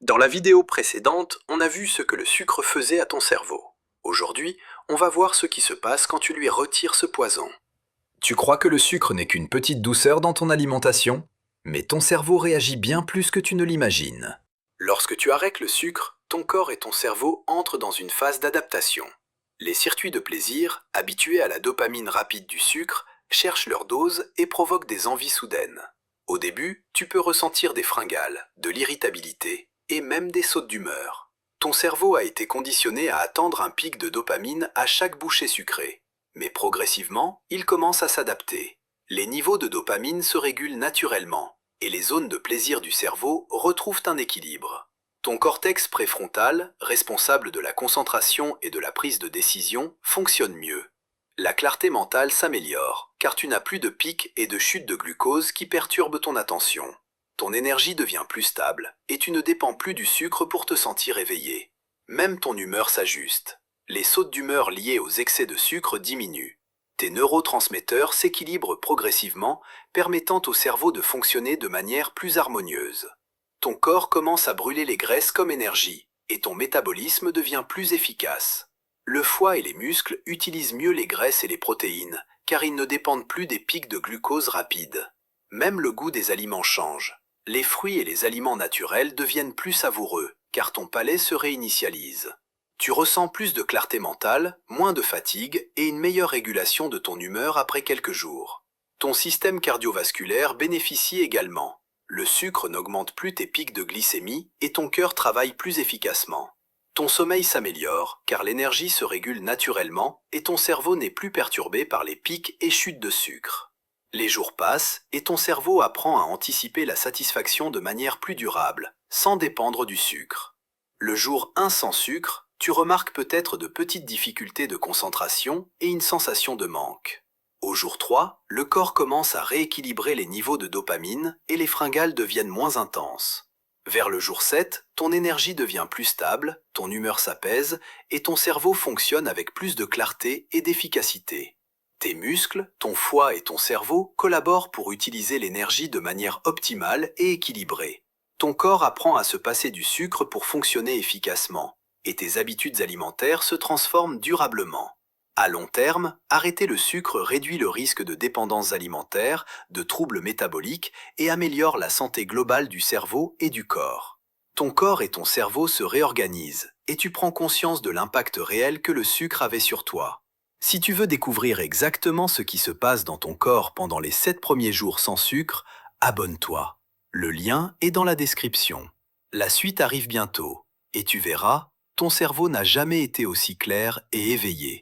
Dans la vidéo précédente, on a vu ce que le sucre faisait à ton cerveau. Aujourd'hui, on va voir ce qui se passe quand tu lui retires ce poison. Tu crois que le sucre n'est qu'une petite douceur dans ton alimentation? Mais ton cerveau réagit bien plus que tu ne l'imagines. Lorsque tu arrêtes le sucre, ton corps et ton cerveau entrent dans une phase d'adaptation. Les circuits de plaisir, habitués à la dopamine rapide du sucre, cherchent leur dose et provoquent des envies soudaines. Au début, tu peux ressentir des fringales, de l'irritabilité et même des sautes d'humeur. Ton cerveau a été conditionné à attendre un pic de dopamine à chaque bouchée sucrée. Mais progressivement, il commence à s'adapter. Les niveaux de dopamine se régulent naturellement et les zones de plaisir du cerveau retrouvent un équilibre. Ton cortex préfrontal, responsable de la concentration et de la prise de décision, fonctionne mieux. La clarté mentale s'améliore, car tu n'as plus de pics et de chutes de glucose qui perturbent ton attention. Ton énergie devient plus stable, et tu ne dépends plus du sucre pour te sentir éveillé. Même ton humeur s'ajuste. Les sautes d'humeur liées aux excès de sucre diminuent. Tes neurotransmetteurs s'équilibrent progressivement, permettant au cerveau de fonctionner de manière plus harmonieuse. Ton corps commence à brûler les graisses comme énergie, et ton métabolisme devient plus efficace. Le foie et les muscles utilisent mieux les graisses et les protéines, car ils ne dépendent plus des pics de glucose rapides. Même le goût des aliments change. Les fruits et les aliments naturels deviennent plus savoureux, car ton palais se réinitialise. Tu ressens plus de clarté mentale, moins de fatigue et une meilleure régulation de ton humeur après quelques jours. Ton système cardiovasculaire bénéficie également. Le sucre n'augmente plus tes pics de glycémie et ton cœur travaille plus efficacement. Ton sommeil s'améliore car l'énergie se régule naturellement et ton cerveau n'est plus perturbé par les pics et chutes de sucre. Les jours passent et ton cerveau apprend à anticiper la satisfaction de manière plus durable, sans dépendre du sucre. Le jour 1 sans sucre, tu remarques peut-être de petites difficultés de concentration et une sensation de manque. Au jour 3, le corps commence à rééquilibrer les niveaux de dopamine et les fringales deviennent moins intenses. Vers le jour 7, ton énergie devient plus stable, ton humeur s'apaise et ton cerveau fonctionne avec plus de clarté et d'efficacité. Tes muscles, ton foie et ton cerveau collaborent pour utiliser l'énergie de manière optimale et équilibrée. Ton corps apprend à se passer du sucre pour fonctionner efficacement, et tes habitudes alimentaires se transforment durablement. À long terme, arrêter le sucre réduit le risque de dépendance alimentaire, de troubles métaboliques et améliore la santé globale du cerveau et du corps. Ton corps et ton cerveau se réorganisent, et tu prends conscience de l'impact réel que le sucre avait sur toi. Si tu veux découvrir exactement ce qui se passe dans ton corps pendant les 7 premiers jours sans sucre, abonne-toi. Le lien est dans la description. La suite arrive bientôt, et tu verras, ton cerveau n'a jamais été aussi clair et éveillé.